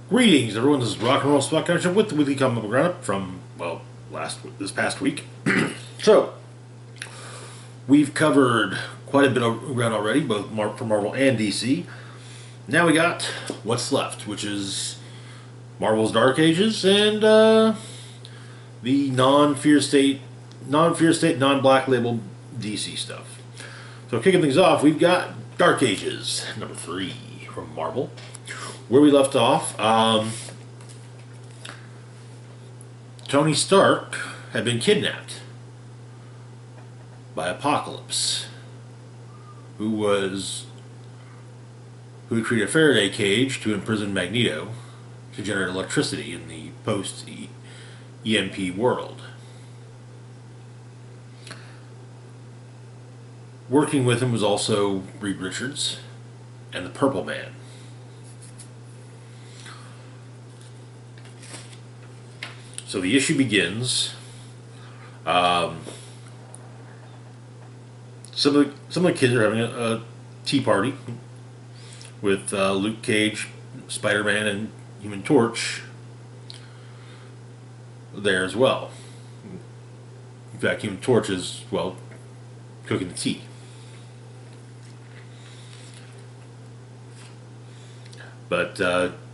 Greetings, everyone. This is Rock and Roll Spot Connection with the weekly comic book roundup from this past week. So we've covered quite a bit of ground already, both for Marvel and DC. Now we got what's left, which is Marvel's Dark Ages and the non-Fear State, non-Black Label DC stuff. So kicking things off, we've got Dark Ages #3 from Marvel. Where we left off, Tony Stark had been kidnapped by Apocalypse, who had created a Faraday cage to imprison Magneto to generate electricity in the post-EMP world. Working with him was also Reed Richards and the Purple Man. So the issue begins. Some of the kids are having a tea party with Luke Cage, Spider-Man, and Human Torch there as well. In fact, Human Torch is, cooking the tea. But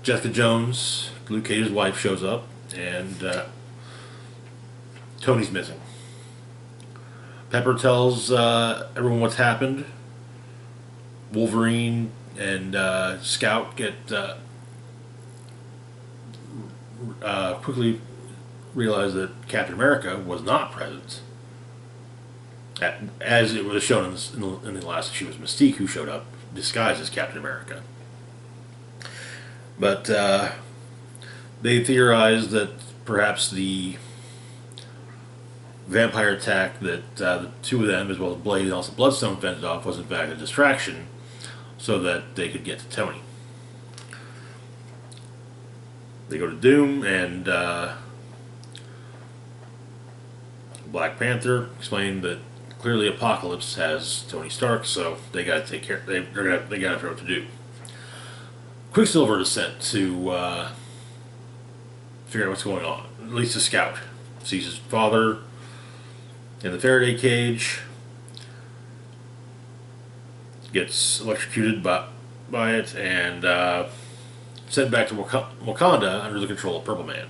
Jessica Jones, Luke Cage's wife, shows up, and Tony's missing. Pepper tells everyone what's happened. Wolverine and Scout get quickly realize that Captain America was not present, as it was shown in the last issue. It was Mystique who showed up disguised as Captain America. But they theorized that perhaps the vampire attack that the two of them, as well as Blade and also Bloodstone, fended off was in fact a distraction so that they could get to Tony. They go to Doom, and Black Panther explained that clearly Apocalypse has Tony Stark, so they got to take care. They got to figure out what to do. Quicksilver is sent to figure out what's going on. At least a Scout sees his father in the Faraday cage, gets electrocuted by it, and sent back to Wakanda under the control of Purple Man.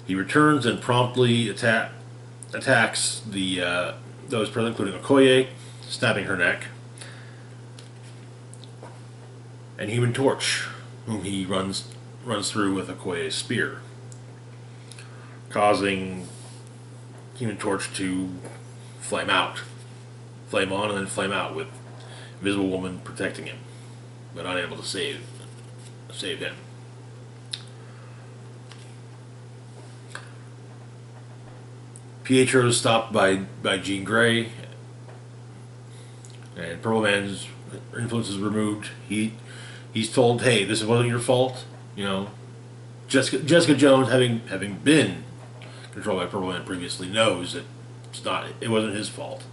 He returns and promptly attacks those present, including Okoye, snapping her neck, and Human Torch, whom he runs through with Okoye's spear, causing Human Torch to flame on and then flame out, with Invisible Woman protecting him, but unable to save him. Pietro is stopped by Jean Grey, and Purple Man's influence is removed. He's told, "Hey, this wasn't your fault." You know, Jessica Jones, having been controlled by Purple Man previously, knows that it wasn't his fault.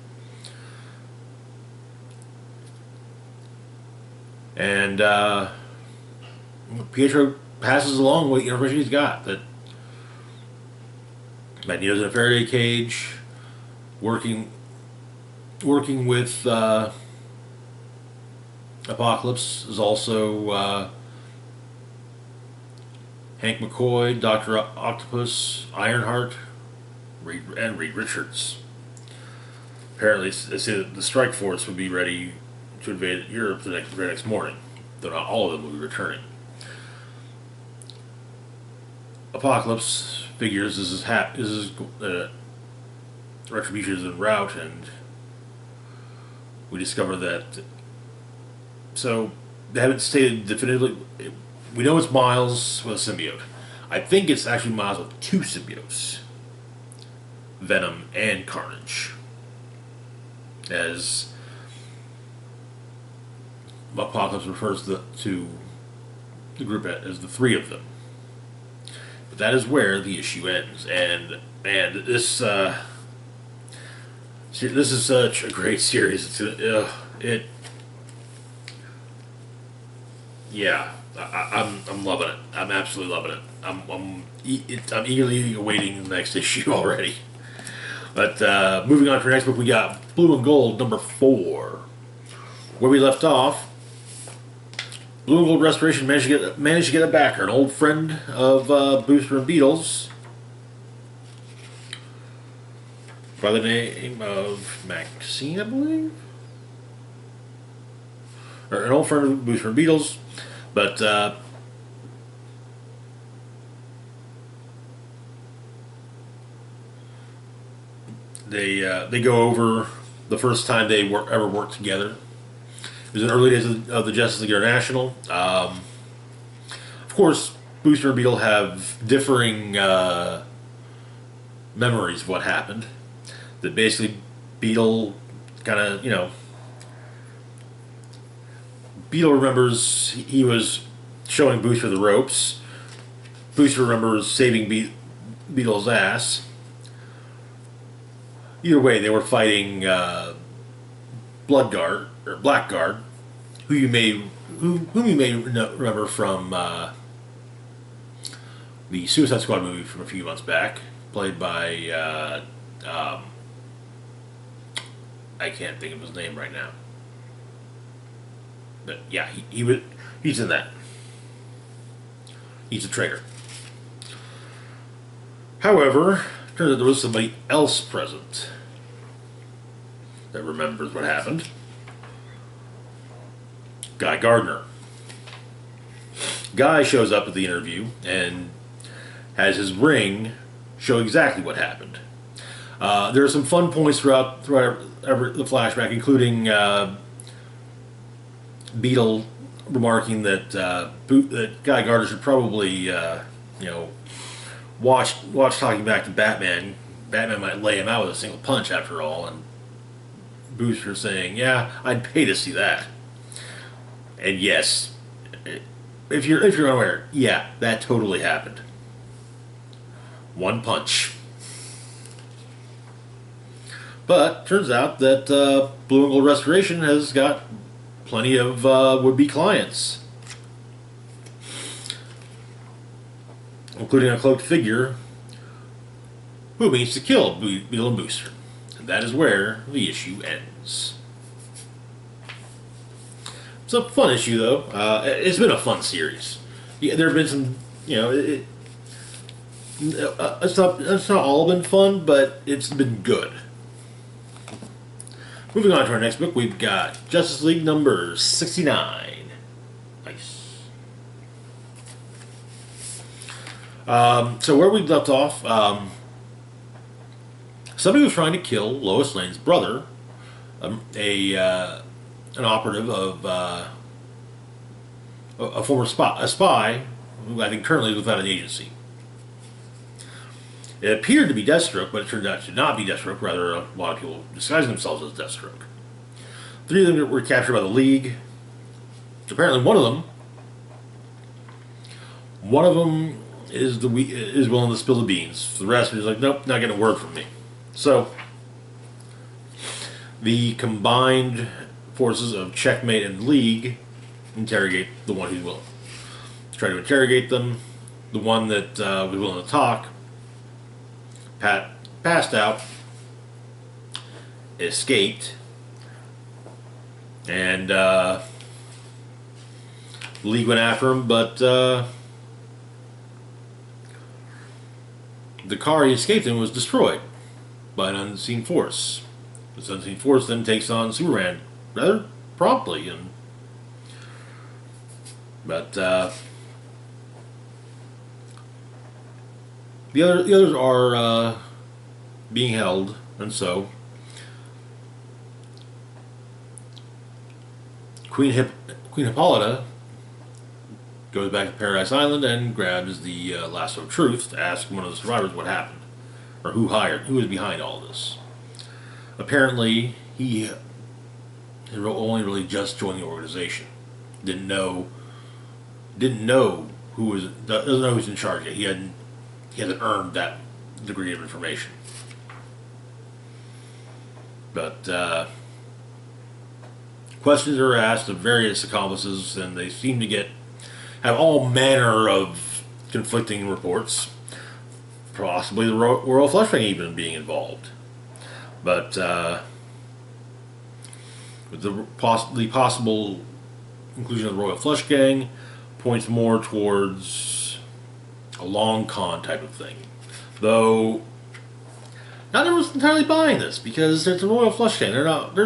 And Pietro passes along what information he's got, that Magneto's in a Faraday cage, working with Apocalypse is also Hank McCoy, Dr. Octopus, Ironheart, and Reed Richards. Apparently, they say that the strike force would be ready to invade Europe the very next morning, though not all of them will be returning. Apocalypse figures this is Retribution is en route, and we discover that. So they haven't stated definitively. We know it's Miles with a symbiote. I think it's actually Miles with two symbiotes, Venom and Carnage, as Apocalypse refers to the group as the three of them. But that is where the issue ends, and this is such a great series. It Yeah, I'm loving it. I'm absolutely loving it. I'm eagerly awaiting the next issue already. But moving on to our next book, we got Blue and Gold #4. Where we left off, Blue and Gold Restoration managed to get a backer, an old friend of Booster and Beatles, by the name of Maxine, I believe, or an old friend of Booster and Beatles, but they go over the first time they ever worked together. It was in the early days of the Justice League International. Of course, Booster and Beetle have differing memories of what happened. That basically Beetle kind of, Beetle remembers he was showing Booster the ropes. Booster remembers saving Beetle's ass. Either way, they were fighting Bloodguard or Blackguard, whom you may remember from the Suicide Squad movie from a few months back, played by I can't think of his name right now, but yeah, he's in that. He's a traitor. However, turns out there was somebody else present that remembers what happened. Guy Gardner. Guy shows up at the interview and has his ring show exactly what happened. There are some fun points throughout the flashback, including Beetle remarking that that Guy Gardner should probably watch talking back to Batman. Batman might lay him out with a single punch after all, and Booster saying, "Yeah, I'd pay to see that." And yes, if you're unaware, yeah, that totally happened. One punch. But turns out that Blue and Gold Restoration has got plenty of would-be clients, including a cloaked figure who means to kill Beetle and Booster. And that is where the issue ends. It's a fun issue, though. It's been a fun series. Yeah, there have been some, it's not all been fun, but it's been good. Moving on to our next book, we've got Justice League number 69. Nice. So where we left off, somebody was trying to kill Lois Lane's brother, an operative of a former spy who I think currently is without an agency. It appeared to be Deathstroke, but it turned out to not be Deathstroke. Rather, a lot of people disguising themselves as Deathstroke. 3 of them were captured by the League. Apparently, one of them is willing to spill the beans. The rest is like, nope, not getting a word from me. So, the combined forces of Checkmate and League interrogate the one who's willing. Try to interrogate them. The one that was willing to talk passed out, escaped, and the League went after him, but the car he escaped in was destroyed by an unseen force. This unseen force then takes on Superman rather promptly, but the others are being held, and so Queen Hippolyta goes back to Paradise Island and grabs the lasso of truth to ask one of the survivors what happened, or who was behind all this. Apparently, he had only really just joined the organization. Didn't know who was doesn't know who's in charge yet. He hasn't earned that degree of information. But questions are asked of various accomplices, and they seem to get have all manner of conflicting reports. Possibly the Royal Flush Gang even being involved. But with the possible inclusion of the Royal Flush Gang points more towards a long con type of thing. Though not everyone's entirely buying this because it's a Royal Flush Gang. They're not a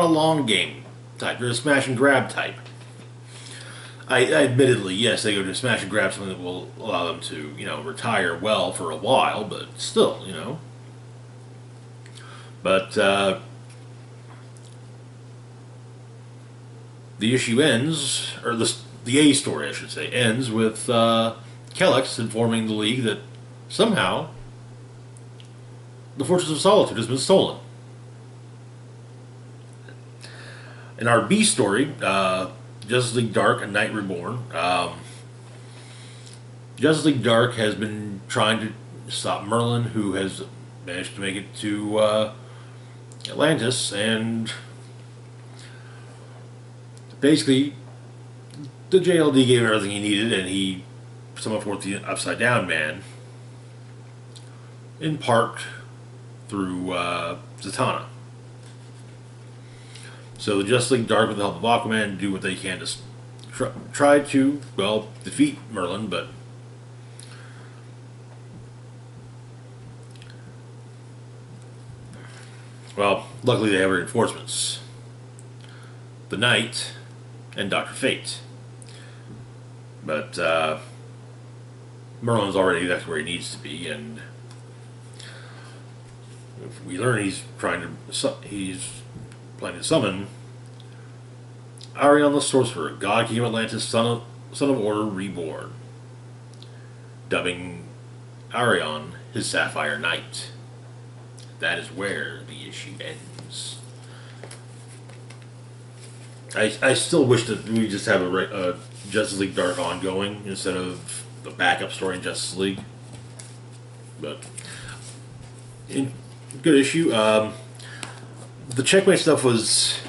long game type. They're a smash and grab type. I admittedly, yes, they go to smash and grab something that will allow them to, retire well for a while, but still, But the issue ends, or the A story, I should say, ends with Kellex informing the League that somehow the Fortress of Solitude has been stolen. In our B story, Justice League Dark and Night Reborn, Justice League Dark has been trying to stop Merlin, who has managed to make it to Atlantis, and basically the JLD gave him everything he needed, and he summoned forth the Upside Down Man, in part through Zatanna. So the Justice League Dark, with the help of Aquaman, do what they can to try to, defeat Merlin, but luckily they have reinforcements. The Knight and Dr. Fate. But Merlin's already exactly where he needs to be, and if we learn he's planning to summon Arion the Sorcerer, God King of Atlantis, son of Order Reborn, dubbing Arion his Sapphire Knight. That is where the issue ends. I still wish that we just have a Justice League Dark ongoing instead of the backup story in Justice League. But good issue. The Checkmate stuff was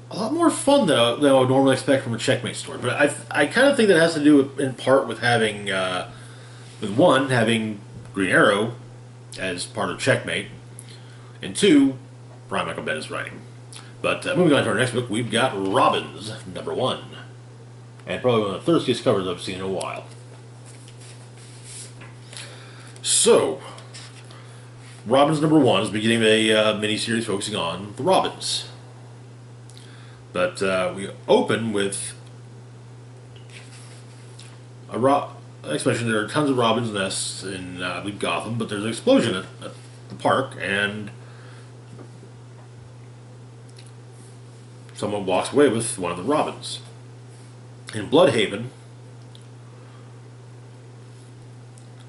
a lot more fun than I would normally expect from a Checkmate story. But I kind of think that has to do in part with having Green Arrow as part of Checkmate, and two, Brian Michael Bendis writing. But moving on to our next book, we've got Robins, #1. And probably one of the thirstiest covers I've seen in a while. So, Robins #1 is beginning a mini-series focusing on the Robins. But we open with explanation. There are tons of robins' nests in Gotham, but there's an explosion at the park, and someone walks away with one of the robins. In Bloodhaven,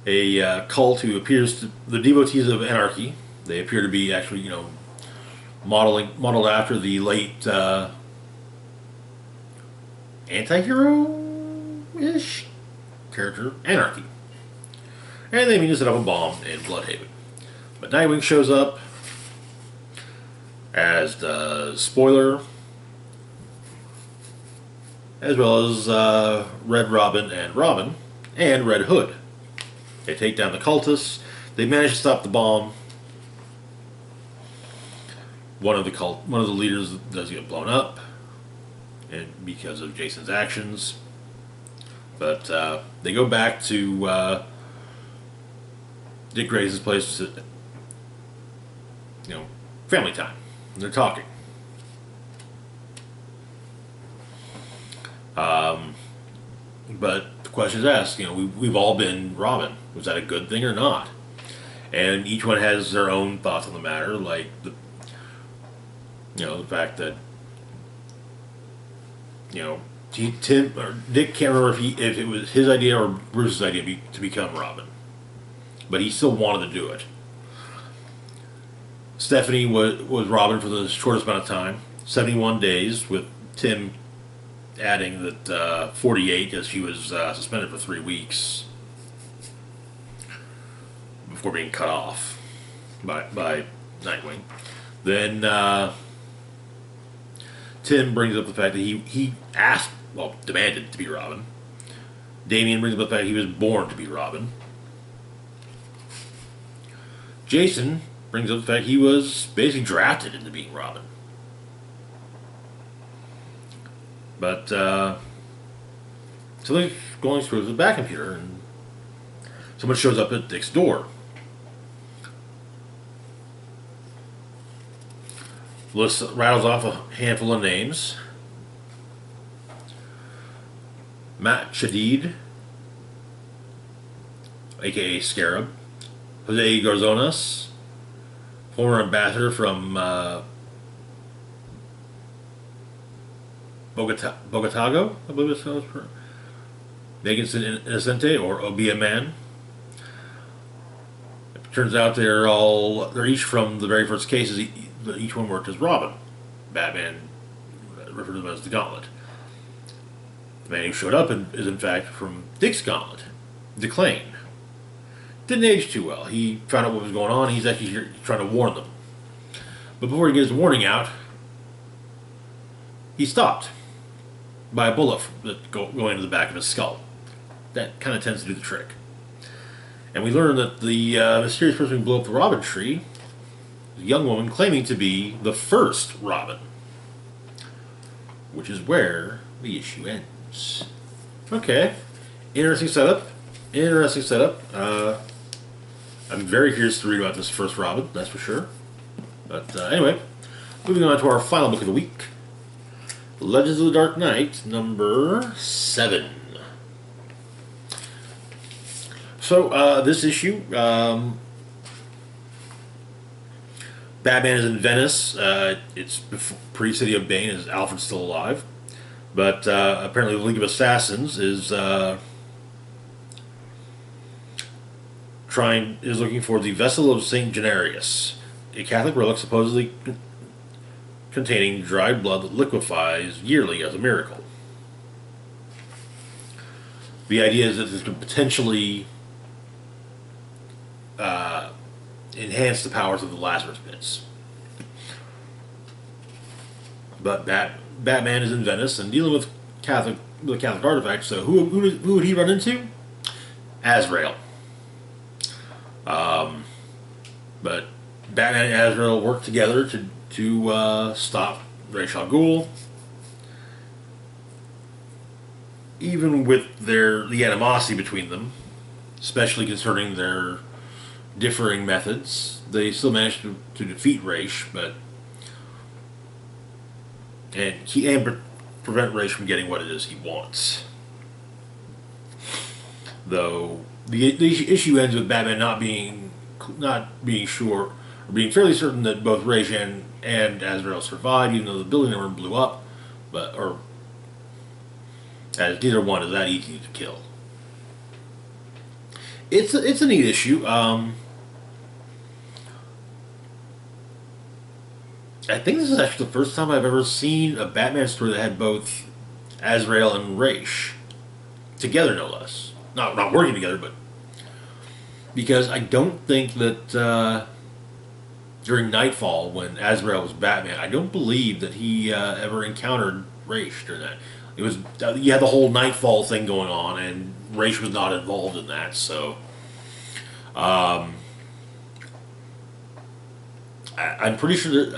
a cult who appears to the devotees of anarchy. They appear to be actually, modeled after the late anti-hero-ish character, Anarchy. And they mean to set up a bomb in Bloodhaven. But Nightwing shows up, as does Spoiler, as well as Red Robin and Red Hood. They take down the cultists. They manage to stop the bomb. One of the leaders does get blown up, and because of Jason's actions. But they go back to Dick Grayson's place, family time. And they're talking. But the question is asked, we've all been Robin. Was that a good thing or not? And each one has their own thoughts on the matter, like the fact that, Tim or Dick can't remember if it was his idea or Bruce's idea to become Robin, but he still wanted to do it. Stephanie was Robin for the shortest amount of time, 71 days, with Tim adding that 48 because she was suspended for 3 weeks before being cut off by Nightwing. Then Tim brings up the fact that he asked, well, demanded to be Robin. Damien brings up the fact he was born to be Robin. Jason brings up the fact he was basically drafted into being Robin. But something's going through the back computer, and someone shows up at Dick's door. List rattles off a handful of names. Matt Shadid, aka Scarab. Jose Garzonas, former ambassador from Bogotago, I believe it's called. Megan Innocente, or Obia Man. It turns out they're each from the very first cases. Each one worked as Robin. Batman referred to them as the Gauntlet. The man who showed up is in fact from Dick's Gauntlet, DeClane. Didn't age too well. He found out what was going on. He's actually here trying to warn them. But before he gets his warning out, he's stopped by a bullet going into the back of his skull. That kind of tends to do the trick. And we learn that the mysterious person who blew up the Robin tree is a young woman claiming to be the first Robin. Which is where the issue ends. Okay. Interesting setup. I'm very curious to read about this first Robin, that's for sure. But anyway, moving on to our final book of the week. Legends of the Dark Knight, number 7. So, this issue, Batman is in Venice. It's pre-City of Bane, as Alfred's still alive. But apparently the League of Assassins is looking for the Vessel of St. Genarius, a Catholic relic supposedly containing dried blood that liquefies yearly as a miracle. The idea is that this could potentially enhance the powers of the Lazarus Pits. But Batman is in Venice and dealing with Catholic artifacts. So who would he run into? Azrael. But Batman and Azrael work together to stop Ra's al Ghul. Even with the animosity between them, especially concerning their differing methods, they still managed to defeat Ra's, and prevent Ra's from getting what it is he wants. Though the issue ends with Batman not being sure, or being fairly certain that both Ra's and Azrael survived, even though the building never blew up, as neither one is that easy to kill. It's a neat issue. I think this is actually the first time I've ever seen a Batman story that had both Azrael and Ra's together, no less. Not working together, but because I don't think that during Nightfall, when Azrael was Batman, I don't believe that he ever encountered Ra's during that. It was you had the whole Nightfall thing going on, and Ra's was not involved in that. So, I'm pretty sure that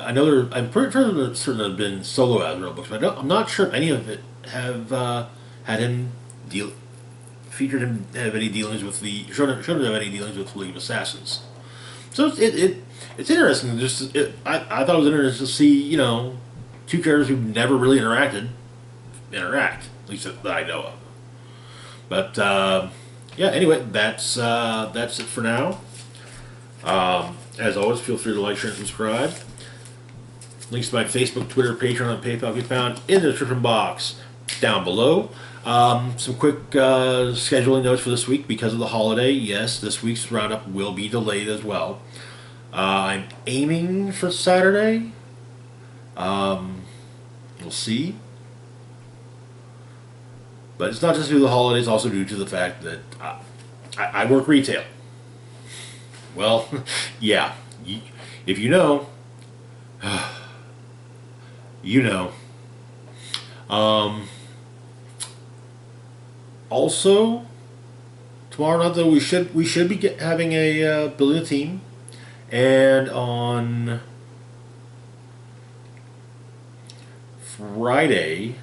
I'm pretty sure that certain have been solo Azrael books, but I'm not sure if any of it have had him featured him have any dealings with shown him have any dealings with the League of Assassins. So it's interesting. I thought it was interesting to see two characters who never really interact, at least that I know of. But yeah, anyway, that's it for now. As always, feel free to like, share, and subscribe. Links to my Facebook, Twitter, Patreon, and PayPal can be found in the description box down below. Some quick scheduling notes for this week because of the holiday. Yes, this week's roundup will be delayed as well. I'm aiming for Saturday. We'll see. But it's not just due to the holidays, it's also due to the fact that I work retail. Well, yeah. If you know, you know. Also, tomorrow night though we should be having a building a team, and on Friday,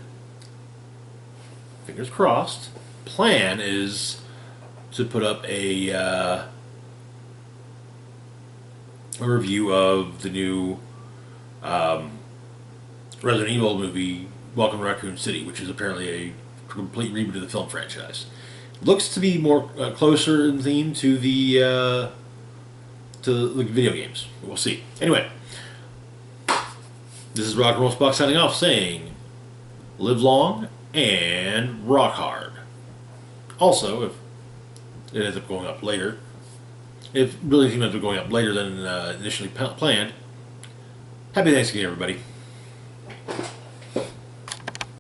fingers crossed, plan is to put up a review of the new Resident Evil movie, Welcome to Raccoon City, which is apparently a complete reboot of the film franchise. Looks to be more closer in theme to the video games. We'll see. Anyway, this is Rock and Roll Spock signing off, saying, live long and rock hard. Also, if it ends up going up later, if really ends up going up later than initially planned, happy Thanksgiving, everybody.